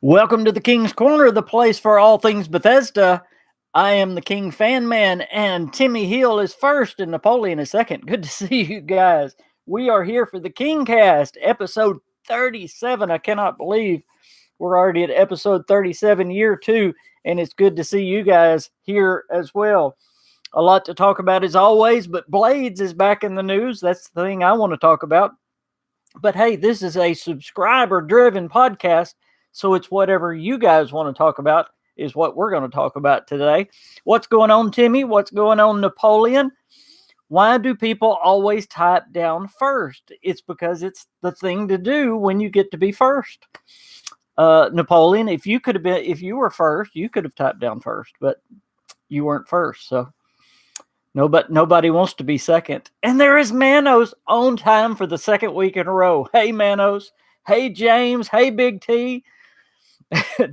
Welcome to the King's Corner, the place for all things Bethesda. I am the KingFanMan, and Timmy Hill is first and Napoleon is second. Good to see you guys. We are here for the KingCast, episode 37. I cannot believe we're already at episode 37, year two, and it's good to see you guys here as well. A lot to talk about as always, but Blades is back in the news. That's the thing I want to talk about. But hey, this is a subscriber driven podcast. So it's whatever you guys want to talk about is what we're going to talk about today. What's going on, Timmy? What's going on, Napoleon? Why do people always type down first? It's because it's the thing to do when you get to be first. Napoleon, if you were first, you could have typed down first, but you weren't first. So nobody wants to be second. And there is Manos on time for the second week in a row. Hey, Manos. Hey, James. Hey, Big T.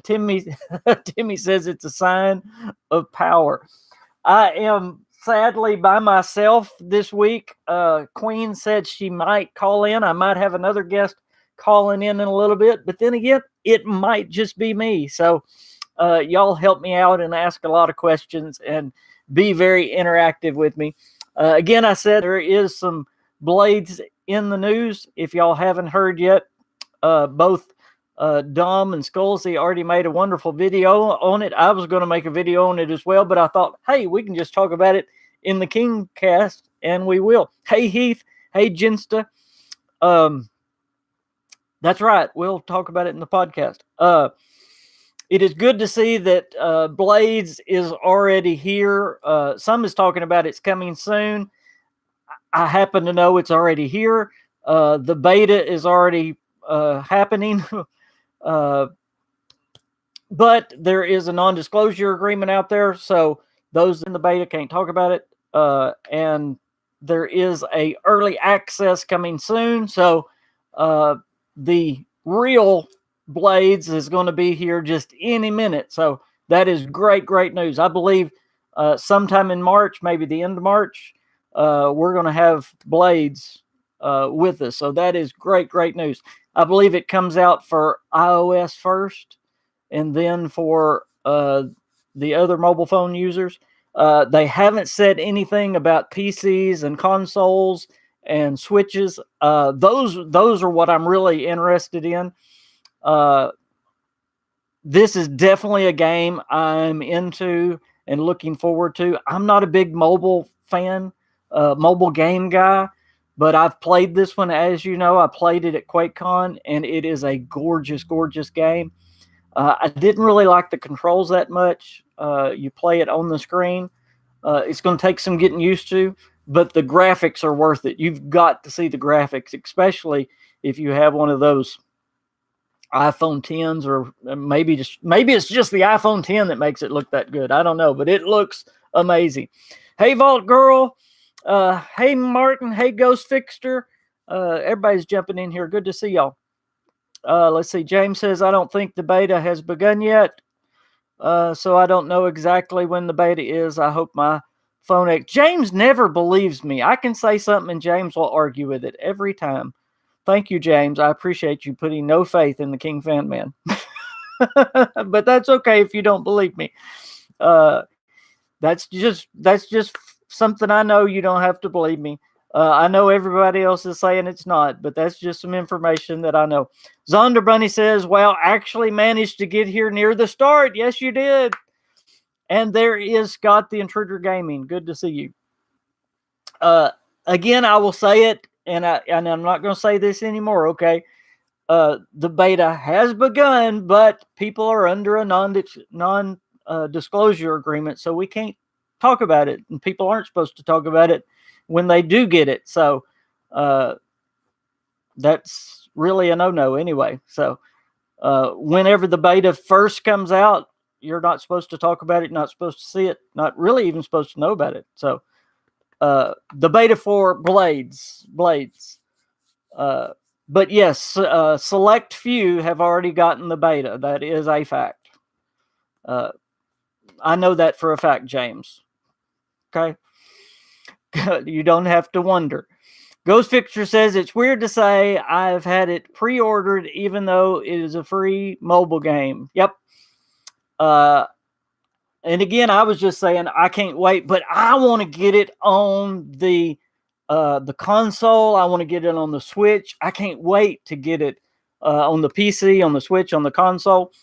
Timmy says it's a sign of power. I am sadly by myself this week. Queen said she might call in. I might have another guest calling in a little bit, but then again, it might just be me. So y'all help me out and ask a lot of questions and be very interactive with me. Again, I said there is some Blades in the news. If y'all haven't heard yet, both Dom and Skullsy already made a wonderful video on it. I was going to make a video on it as well, but I thought, hey, we can just talk about it in the KingCast, and we will. Hey, Heath. Hey, Jinsta. That's right. We'll talk about it in the podcast. It is good to see that Blades is already here. Some is talking about it's coming soon. I happen to know it's already here. The beta is already happening. But there is a non-disclosure agreement out there, so those in the beta can't talk about it. And there is a early access coming soon, so the real Blades is going to be here just any minute. So that is great news. I believe sometime in March, maybe the end of March, we're going to have Blades with us. So that is great news. I believe it comes out for iOS first, and then for the other mobile phone users. They haven't said anything about PCs and consoles and Switches. Those are what I'm really interested in. This is definitely a game I'm into and looking forward to. I'm not a big mobile fan, mobile game guy. But I've played this one, as you know. I played it at QuakeCon, and it is a gorgeous game. I didn't really like the controls that much. You play it on the screen. It's going to take some getting used to, but the graphics are worth it. You've got to see the graphics, especially if you have one of those iPhone 10s, or maybe it's just the iPhone 10 that makes it look that good. I don't know, but it looks amazing. Hey, Vault Girl. Hey, Martin. Hey, Ghost Fixter. Everybody's jumping in here. Good to see y'all. Let's see. James says, I don't think the beta has begun yet. So I don't know exactly when the beta is. I hope my phone... James never believes me. I can say something and James will argue with it every time. Thank you, James. I appreciate you putting no faith in the KingFanMan. But that's okay if you don't believe me. That's just something I know. You don't have to believe me. I know everybody else is saying it's not, but that's just some information that I know. Zonder Bunny says, well, actually managed to get here near the start. Yes, you did. And there is Scott the Intruder Gaming. Good to see you. Again, I will say it, and I'm not going to say this anymore, okay? The beta has begun, but people are under a non-disclosure agreement, so we can't talk about it, and people aren't supposed to talk about it when they do get it. So that's really a no-no anyway. So whenever the beta first comes out, you're not supposed to talk about it, not supposed to see it, not really even supposed to know about it. So the beta for Blades. But yes, select few have already gotten the beta. That is a fact. I know that for a fact, James. Okay? You don't have to wonder. Ghost Fixer says it's weird to say I've had it pre-ordered even though it is a free mobile game. Yep. And again, I was just saying I can't wait, but I want to get it on the console. I want to get it on the Switch. I can't wait to get it on the PC, on the Switch, on the console.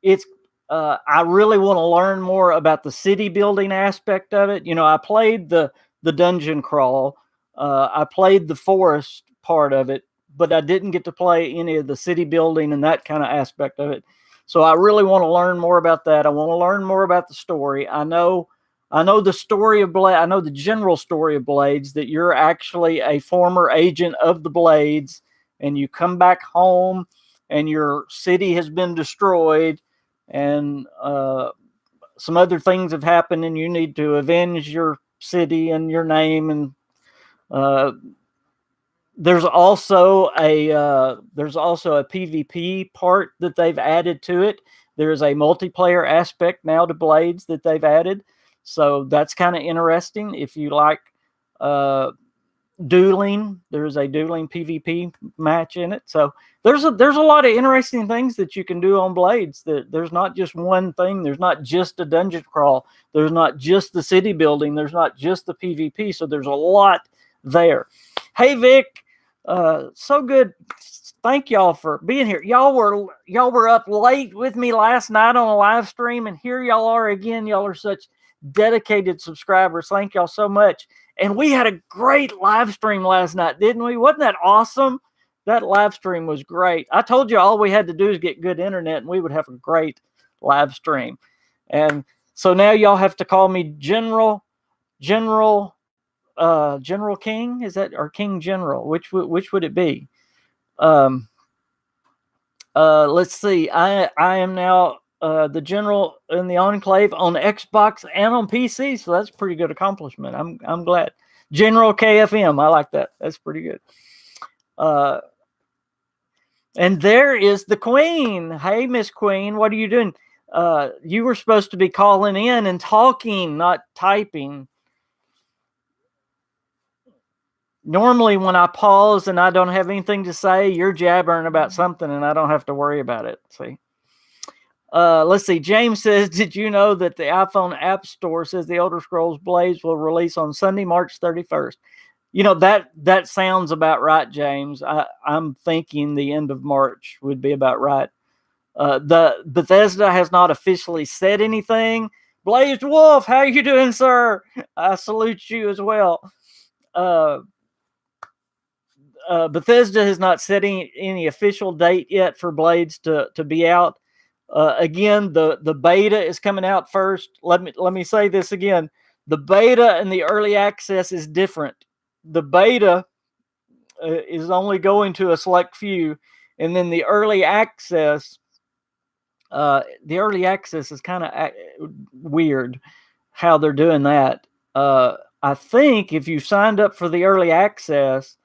It's I really want to learn more about the city building aspect of it. I played the dungeon crawl. I played the forest part of it, but I didn't get to play any of the city building and that kind of aspect of it. So I really want to learn more about that. I want to learn more about the story. I know the story of Blade. I know the general story of Blades, that you're actually a former agent of the Blades and you come back home and your city has been destroyed and some other things have happened and you need to avenge your city and your name. And there's also a PvP part that they've added to it. There's a multiplayer aspect now to Blades that they've added, so that's kind of interesting. If you like dueling, there's a dueling PvP match in it. So there's a lot of interesting things that you can do on Blades. There's not just one thing. There's not just a dungeon crawl. There's not just the city building. There's not just the PvP. So there's a lot there. Hey Vic, so good. Thank y'all for being here. Y'all were up late with me last night on a live stream, and here y'all are again. Y'all are such dedicated subscribers. Thank y'all so much. And we had a great live stream last night, didn't we? Wasn't that awesome? That live stream was great. I told you all we had to do is get good internet, and we would have a great live stream. And so now y'all have to call me General King. Is that, or King General? Which would it be? Let's see. I am now the general in the Enclave on Xbox and on PC, so that's a pretty good accomplishment. I'm glad. General KFM, I like that. That's pretty good. And there is the Queen. Hey, Miss Queen, what are you doing? You were supposed to be calling in and talking, not typing. Normally, when I pause and I don't have anything to say, you're jabbering about something, and I don't have to worry about it. See. Let's see. James says, did you know that the iPhone App Store says the Elder Scrolls Blades will release on Sunday, March 31st? That sounds about right, James. I'm thinking the end of March would be about right. The Bethesda has not officially said anything. Blazed Wolf, how you doing, sir? I salute you as well. Bethesda has not set any official date yet for Blades to be out. Again, the beta is coming out first. Let me say this again. The beta and the early access is different. The beta is only going to a select few, and then the early access is kind of weird how they're doing that. I think if you signed up for the early access,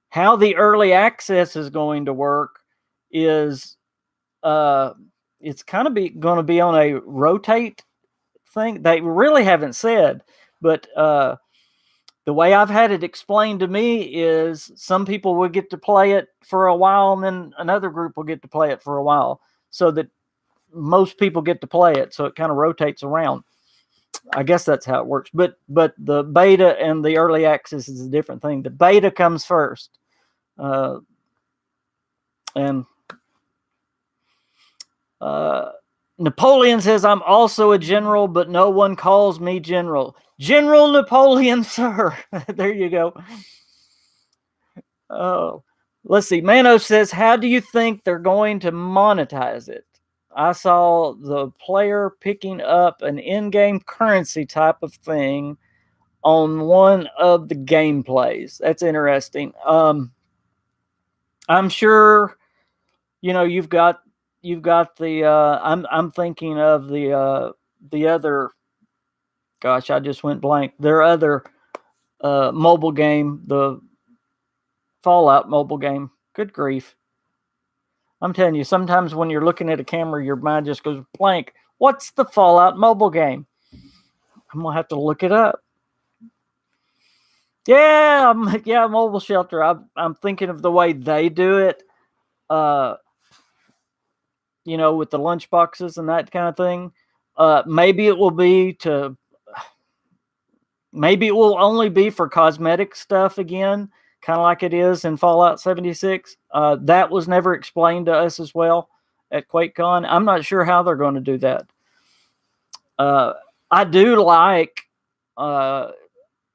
how the early access is going to work is it's kind of going to be on a rotate thing. They really haven't said, but the way I've had it explained to me is some people will get to play it for a while, and then another group will get to play it for a while, so that most people get to play it. So it kind of rotates around. I guess that's how it works. But the beta and the early access is a different thing. The beta comes first. And Napoleon says, I'm also a general, but no one calls me general. General Napoleon, sir. There you go. Oh, let's see. Mano says, how do you think they're going to monetize it? I saw the player picking up an in-game currency type of thing on one of the gameplays. That's interesting. I'm sure, you've got the I'm thinking of the other, gosh, I just went blank. Their other mobile game, the Fallout mobile game. Good grief. I'm telling you, sometimes when you're looking at a camera, your mind just goes blank. What's the Fallout mobile game? I'm going to have to look it up. Yeah, mobile shelter. I'm thinking of the way they do it. Uh, with the lunch boxes and that kind of thing. Maybe it will be to. Maybe it will only be for cosmetic stuff again, kind of like it is in Fallout 76. That was never explained to us as well at QuakeCon. I'm not sure how they're going to do that. I do like how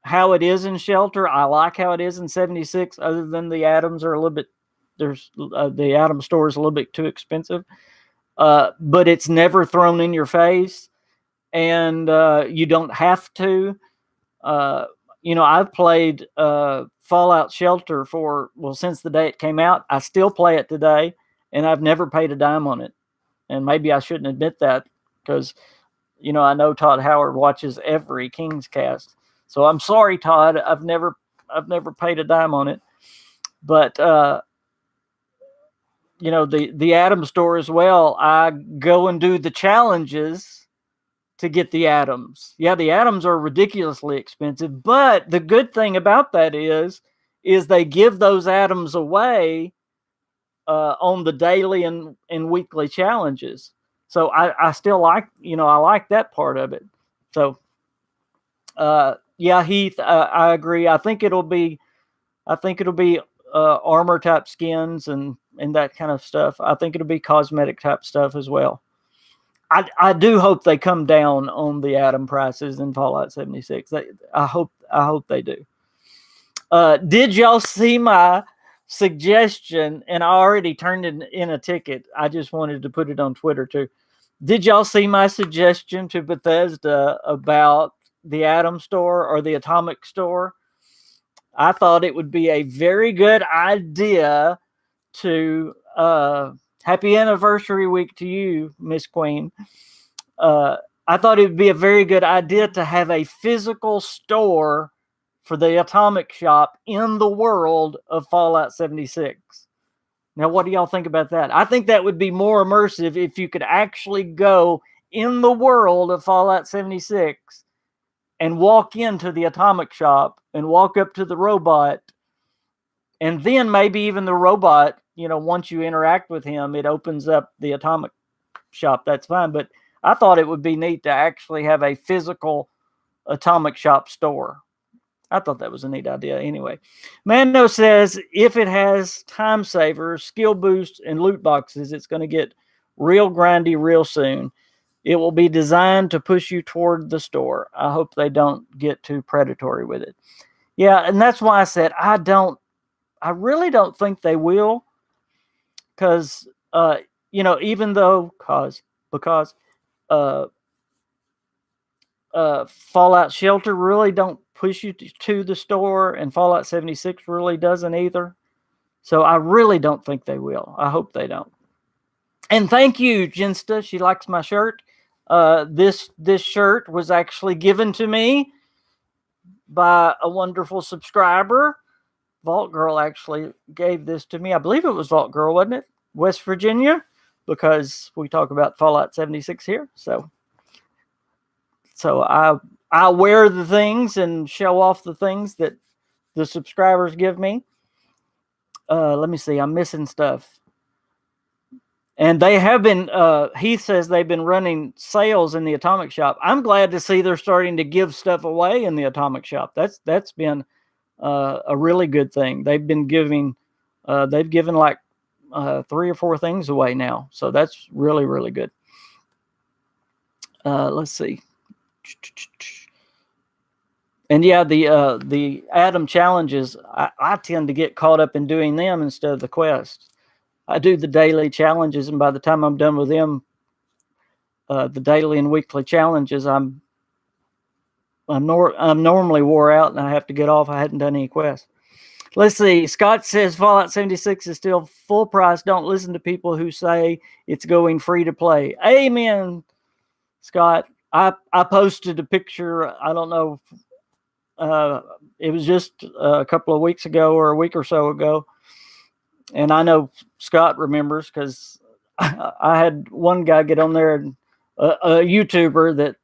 it is in Shelter. I like how it is in 76, other than the atoms are a little bit, the atom store is a little bit too expensive. But it's never thrown in your face, and you don't have to. I've played Fallout Shelter since the day it came out. I still play it today, and I've never paid a dime on it. And maybe I shouldn't admit that because, I know Todd Howard watches every KingsCast. So I'm sorry, Todd. I've never paid a dime on it. But the Atom Store as well. I go and do the challenges to get the atoms. Yeah, the atoms are ridiculously expensive, but the good thing about that is they give those atoms away on the daily and weekly challenges. So I still like, I like that part of it. So, yeah, Heath, I agree. I think it'll be armor type skins and that kind of stuff. I think it'll be cosmetic type stuff as well. I do hope they come down on the atom prices in Fallout 76. I hope they do. Did y'all see my suggestion? And I already turned in a ticket. I just wanted to put it on Twitter too. Did y'all see my suggestion to Bethesda about the Atom Store or the Atomic Store? I thought it would be a very good idea to happy anniversary week to you, Miss Queen. I thought it would be a very good idea to have a physical store for the Atomic Shop in the world of Fallout 76. Now, what do y'all think about that? I think that would be more immersive if you could actually go in the world of Fallout 76 and walk into the Atomic Shop and walk up to the robot. And then maybe even the robot, once you interact with him, it opens up the Atomic Shop. That's fine. But I thought it would be neat to actually have a physical Atomic Shop store. I thought that was a neat idea anyway. Mando says if it has time savers, skill boosts, and loot boxes, it's going to get real grindy real soon. It will be designed to push you toward the store. I hope they don't get too predatory with it. Yeah, and that's why I said I really don't think they will, because even though because Fallout Shelter really don't push you to the store, and Fallout 76 really doesn't either. So I really don't think they will. I hope they don't. And thank you, Jinsta. She likes my shirt. This shirt was actually given to me by a wonderful subscriber. Vault Girl actually gave this to me. I believe it was Vault Girl, wasn't it? West Virginia, because we talk about Fallout 76 here. So I wear the things and show off the things that the subscribers give me. Let me see. I'm missing stuff. And they have been, Heath says they've been running sales in the Atomic Shop. I'm glad to see they're starting to give stuff away in the Atomic Shop. That's been a really good thing. They've given like 3 or 4 things away now. So that's really, really good. Let's see. And yeah, the Atom challenges, I tend to get caught up in doing them instead of the quests. I do the daily challenges, and by the time I'm done with them, the daily and weekly challenges, I'm normally wore out, and I have to get off. I hadn't done any quests. Let's see. Scott says Fallout 76 is still full price. Don't listen to people who say it's going free to play. Amen, Scott. I posted a picture. I don't know. It was just a couple of weeks ago or a week or so ago. And I know Scott remembers because I had one guy get on there, and a YouTuber that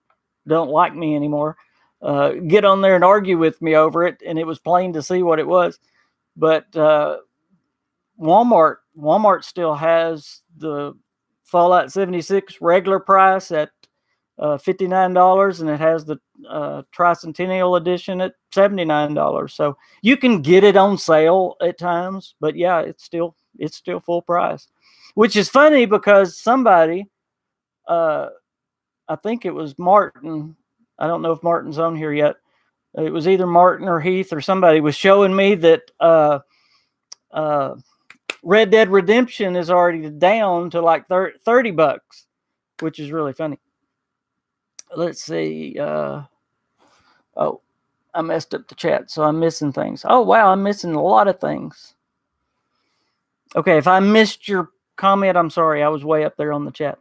don't like me anymore, get on there and argue with me over it, and it was plain to see what it was. But Walmart still has the Fallout 76 regular price at $59, and it has the Tricentennial Edition at $79. So you can get it on sale at times, but yeah, it's still full price, which is funny because somebody, I think it was Martin. I don't know if Martin's on here yet. It was either Martin or Heath or somebody was showing me that Red Dead Redemption is already down to like $30, which is really funny. Let's see. Oh, I messed up the chat, so I'm missing things. Oh, wow, I'm missing a lot of things. Okay, if I missed your comment, I'm sorry. I was way up there on the chat.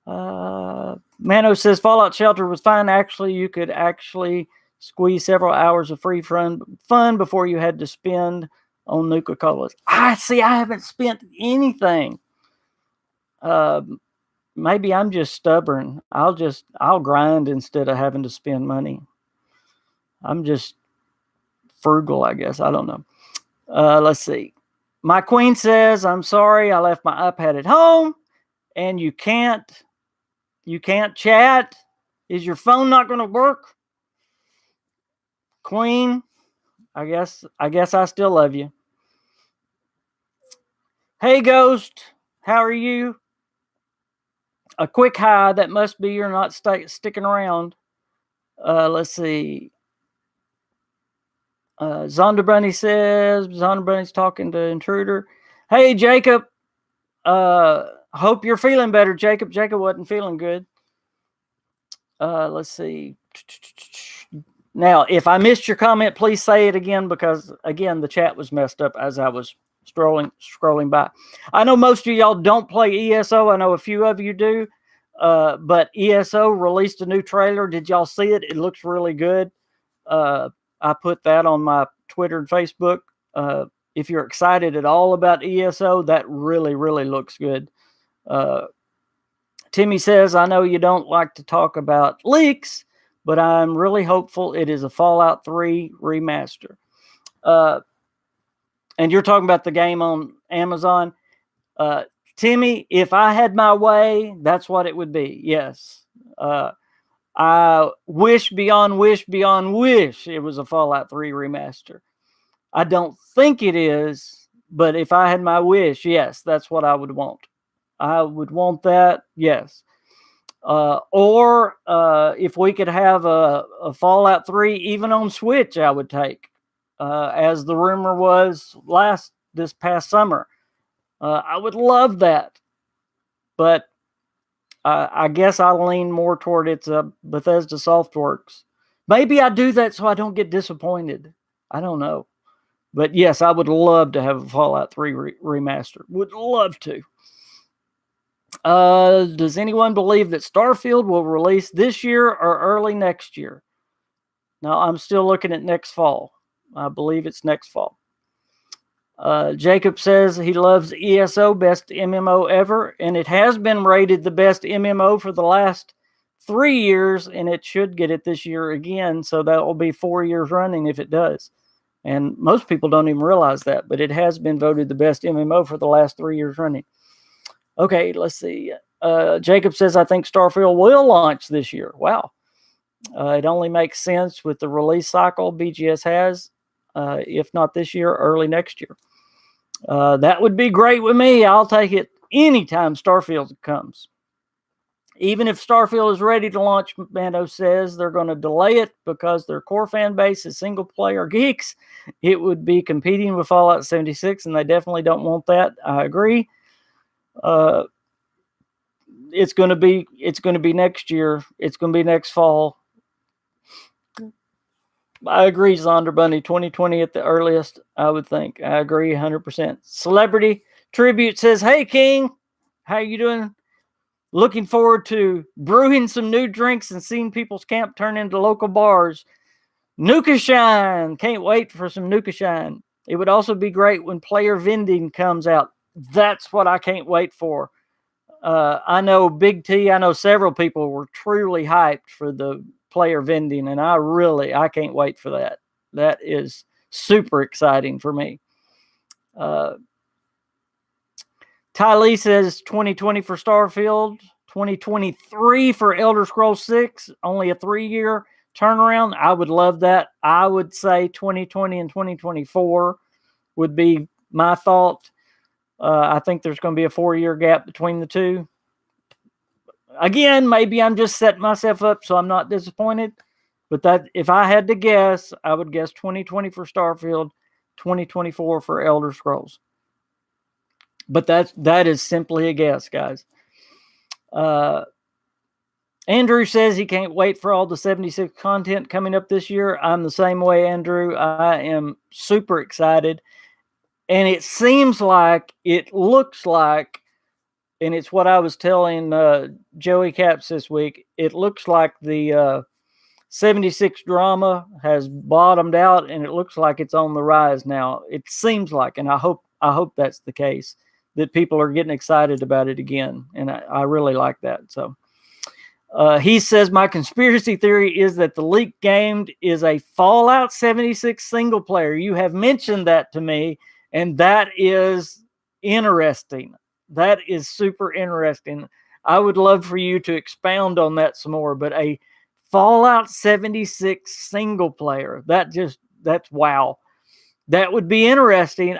Mano says Fallout Shelter was fine. Actually, you could actually squeeze several hours of free fun before you had to spend on Nuka-Colas. I haven't spent anything. Maybe I'm just stubborn. I'll grind instead of having to spend money. I'm just frugal, I guess. I don't know. Let's see. My queen says, I'm sorry, I left my iPad at home, and you can't chat. Is your phone not going to work? Queen, I guess I still love you. Hey, Ghost, how are you? A quick hi. That must be you're not sticking around. Let's see. Zonderbunny says, Zonderbunny's talking to Intruder. Hey, Jacob. Hope you're feeling better, Jacob. Jacob wasn't feeling good. Let's see. Now, if I missed your comment, please say it again because, again, the chat was messed up as I was scrolling by. I know most of y'all don't play ESO. I know a few of you do. But ESO released a new trailer. Did y'all see it? It looks really good. I put that on my Twitter and Facebook. If you're excited at all about ESO, that really, really looks good. Timmy says, I know you don't like to talk about leaks, but I'm really hopeful it is a Fallout 3 remaster. And you're talking about the game on Amazon. Timmy, if I had my way, that's what it would be. Yes. I wish beyond wish beyond wish it was a Fallout 3 remaster. I don't think it is, but if I had my wish, yes, that's what I would want. I would want that, yes. Or if we could have a Fallout 3 even on Switch, I would take. As the rumor was this past summer. I would love that. But I guess I lean more toward it's Bethesda Softworks. Maybe I do that so I don't get disappointed. I don't know. But yes, I would love to have a Fallout 3 remaster. Would love to. Does anyone believe that Starfield will release this year or early next year? No, I'm still looking at next fall. I believe it's next fall. Jacob says he loves ESO, best MMO ever, and it has been rated the best MMO for the last 3 years, and it should get it this year again, so that will be 4 years running if it does. And most people don't even realize that, but it has been voted the best MMO for the last 3 years running. Okay, let's see. Jacob says, I think Starfield will launch this year. Wow. It only makes sense with the release cycle BGS has, if not this year, early next year. That would be great with me. I'll take it anytime Starfield comes. Even if Starfield is ready to launch, Mando says they're going to delay it because their core fan base is single-player geeks. It would be competing with Fallout 76, and they definitely don't want that. I agree. It's going to be next year. It's going to be next fall. I agree, Zonder Bunny. 2020 at the earliest, I would think. I agree 100%. Celebrity Tribute says, hey, King. How you doing? Looking forward to brewing some new drinks and seeing people's camp turn into local bars. Nuka Shine. Can't wait for some Nuka Shine. It would also be great when player vending comes out. That's what I can't wait for. I know Big T, I know several people were truly hyped for the player vending, and I can't wait for that. That is super exciting for me. Ty Lee says 2020 for Starfield, 2023 for Elder Scrolls 6, only a 3-year turnaround. I would love that. I would say 2020 and 2024 would be my thought. I think there's going to be a 4-year gap between the two. Again, maybe I'm just setting myself up so I'm not disappointed. But that, if I had to guess, I would guess 2020 for Starfield, 2024 for Elder Scrolls. But that is simply a guess, guys. Andrew says he can't wait for all the 76 content coming up this year. I'm the same way, Andrew. I am super excited. And it seems like, it looks like, and it's what I was telling Joey Caps this week, it looks like the 76 drama has bottomed out, and it looks like it's on the rise now. It seems like, and I hope that's the case, that people are getting excited about it again, and I really like that. So he says, my conspiracy theory is that the leaked game is a Fallout 76 single player. You have mentioned that to me, and that is interesting. That is super interesting. I would love for you to expound on that some more, but a Fallout 76 single player, that's wow. That would be interesting.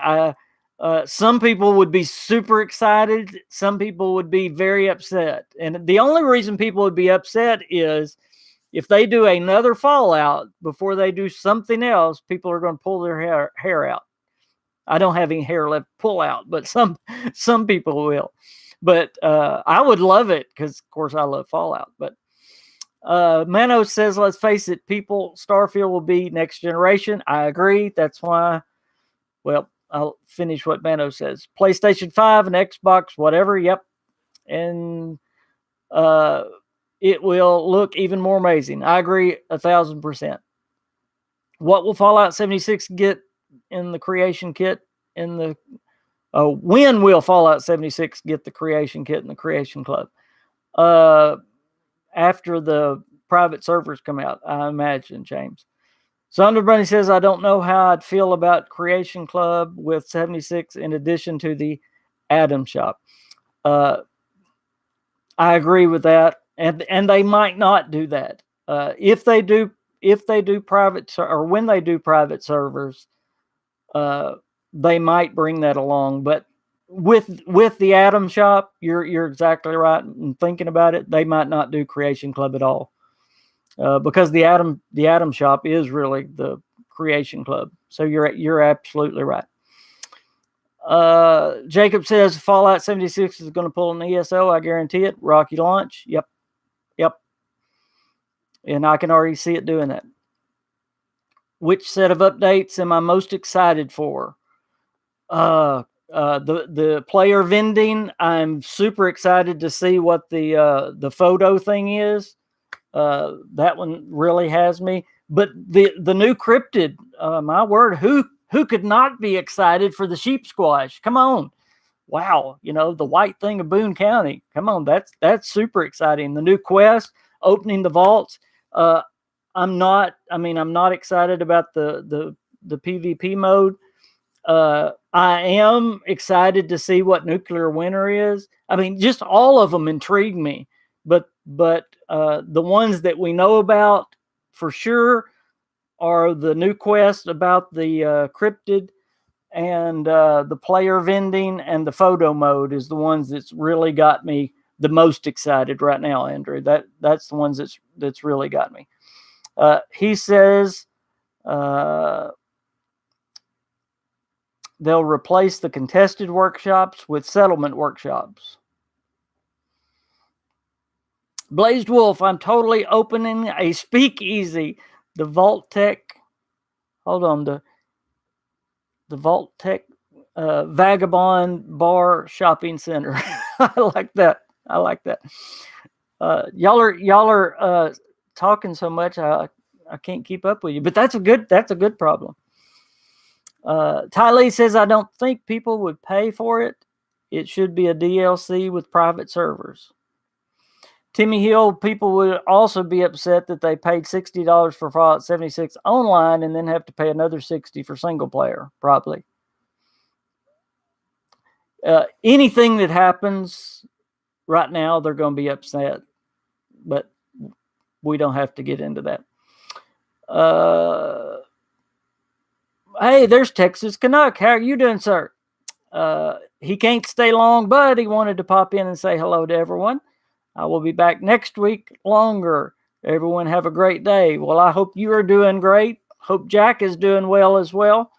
Some people would be super excited. Some people would be very upset. And the only reason people would be upset is if they do another Fallout before they do something else, people are going to pull their hair out. I don't have any hair left to pull out, but some people will. But I would love it because, of course, I love Fallout. But Mano says, let's face it, Starfield will be next generation. I agree. That's why, well, I'll finish what Mano says. PlayStation 5 and Xbox, whatever. Yep. And it will look even more amazing. I agree 1,000%. What will Fallout 76 get in the creation kit? When will Fallout 76 get the creation kit in the Creation Club? After the private servers come out, I imagine, James. Thunder Bunny says, I don't know how I'd feel about Creation Club with 76 in addition to the Atom Shop. I agree with that. And they might not do that. If they do private, or when they do private servers, they might bring that along. But with the Atom Shop, you're exactly right in thinking about it. They might not do Creation Club at all. Because the Atom Shop is really the Creation Club. So you're absolutely right. Jacob says Fallout 76 is going to pull an ESO. I guarantee it. Rocky launch. Yep. And I can already see it doing that. Which set of updates am I most excited for? The player vending. I'm super excited to see what the photo thing is. That one really has me. But the new cryptid, my word, who could not be excited for the sheep squash? Come on. Wow, the white thing of Boone County. Come on, that's super exciting. The new quest, opening the vaults. I'm not excited about the PvP mode. I am excited to see what Nuclear Winter is. I mean, just all of them intrigue me. But the ones that we know about for sure are the new quest about the cryptid, and the player vending, and the photo mode is the ones that's really got me the most excited right now, Andrew. That's the ones that's really got me. He says they'll replace the contested workshops with settlement workshops. Blazed Wolf, I'm totally opening a speakeasy. The Vault Tech, the Vault Tech Vagabond Bar Shopping Center. I like that. Y'all are talking so much, I can't keep up with you. But that's a good problem. Ty Lee says, I don't think people would pay for it. It should be a DLC with private servers. Timmy Hill, people would also be upset that they paid $60 for Fallout 76 online and then have to pay another $60 for single player, probably. Anything that happens right now, they're going to be upset. But we don't have to get into that. Hey, there's Texas Canuck. How are you doing, sir? He can't stay long, but he wanted to pop in and say hello to everyone. I will be back next week longer. Everyone have a great day. Well, I hope you are doing great. Hope Jack is doing well as well.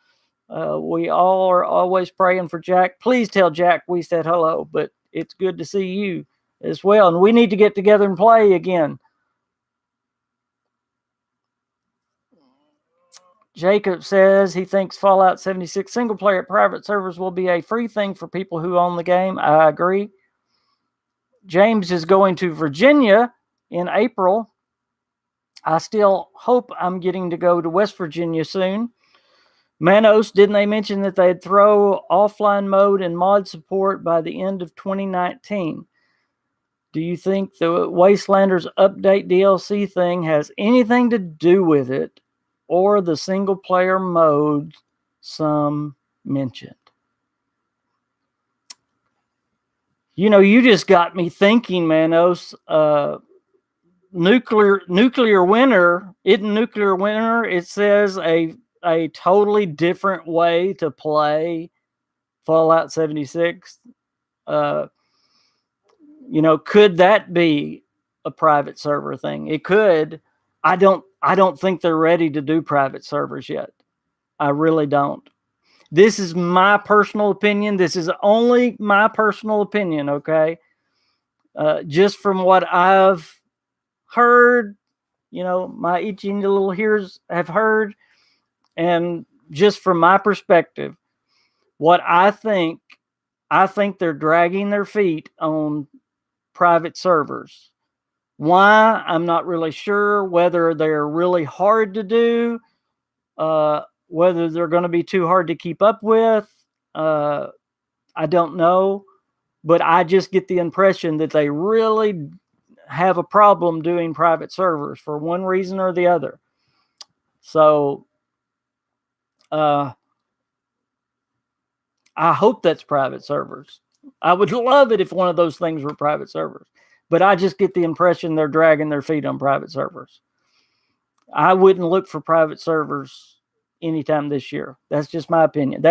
We all are always praying for Jack. Please tell Jack we said hello, but it's good to see you as well. And we need to get together and play again. Jacob says he thinks Fallout 76 single player private servers will be a free thing for people who own the game. I agree. James is going to Virginia in April. I still hope I'm getting to go to West Virginia soon. Manos, didn't they mention that they'd throw offline mode and mod support by the end of 2019? Do you think the Wastelanders update DLC thing has anything to do with it, or the single player mode some mentioned? You know, you just got me thinking, Manos. Nuclear Winter, isn't Nuclear Winter? It says a totally different way to play Fallout 76. You know, could that be a private server thing? It could. I don't think they're ready to do private servers yet. I really don't. This is my personal opinion. This is only my personal opinion, okay? Just from what I've heard, you know, my itching little ears have heard, and just from my perspective, what I think they're dragging their feet on private servers. Why? I'm not really sure. Whether they're really hard to do, whether they're going to be too hard to keep up with, I don't know. But I just get the impression that they really have a problem doing private servers for one reason or the other. So I hope that's private servers. I would love it if one of those things were private servers. But I just get the impression they're dragging their feet on private servers. I wouldn't look for private servers anytime this year. That's just my opinion.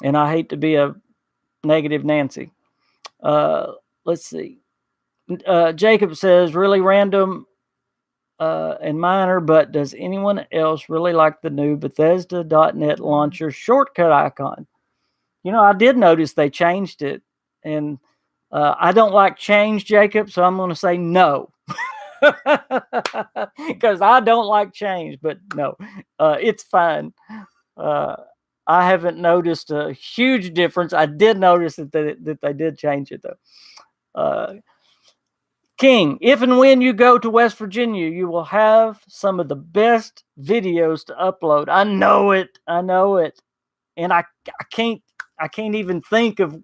And I hate to be a negative Nancy. Let's see. Jacob says, really random and minor, but does anyone else really like the new Bethesda.net launcher shortcut icon? You know, I did notice they changed it, and I don't like change, Jacob, so I'm going to say no. Because I don't like change, but no, it's fine. I haven't noticed a huge difference. I did notice that they did change it, though. King, if and when you go to West Virginia, you will have some of the best videos to upload. I know it. And I can't even think of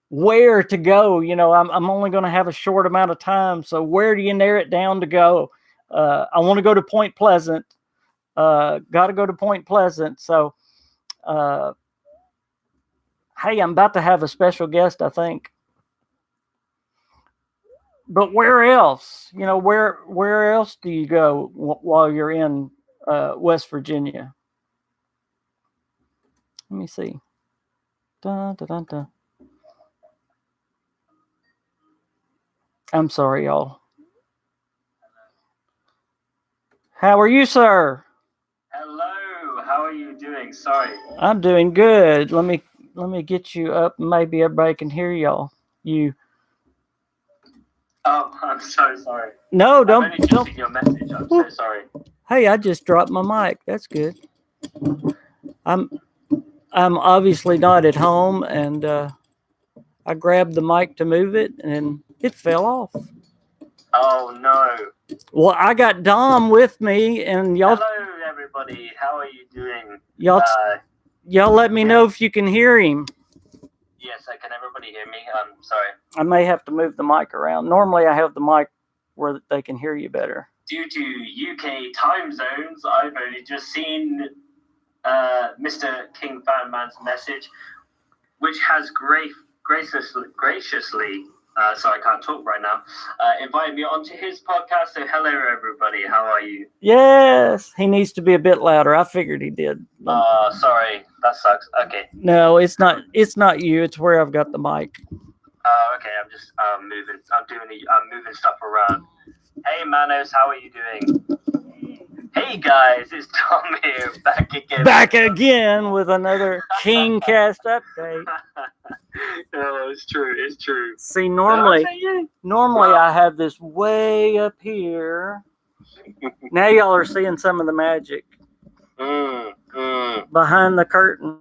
where to go. You know, I'm only going to have a short amount of time. So where do you narrow it down to go? I want to go to Point Pleasant. Got to go to Point Pleasant. So, hey, I'm about to have a special guest, I think. But where else? You know, where else do you go while you're in West Virginia? Let me see. Dun, dun, dun, dun. I'm sorry, y'all. How are you, sir? Hello. How are you doing? Sorry. I'm doing good. Let me get you up. Maybe everybody can hear y'all. You. Oh, I'm so sorry. No, don't. I've only just seen your message. I'm so sorry. Hey, I just dropped my mic. That's good. I'm obviously not at home, and I grabbed the mic to move it, and it fell off. Oh no. Well, I got Dom with me, and y'all. Hello, everybody. How are you doing? Y'all let me know if you can hear him. Yes, can everybody hear me? I'm sorry. I may have to move the mic around. Normally, I have the mic where they can hear you better. Due to UK time zones, I've only just seen Mr. KingFanMan's message, which has graciously, sorry, I can't talk right now, invited me onto his podcast. So hello, everybody. How are you? Yes, he needs to be a bit louder. I figured he did. Sorry, that sucks. Okay. No, it's not. It's not you. It's where I've got the mic. Okay. I'm just moving. I'm moving stuff around. Hey, Manos, how are you doing? Hey, guys, it's Tom here, back again. Back again with another KingCast update. Oh, it's true. It's true. See, normally I have this way up here. Now y'all are seeing some of the magic behind the curtain.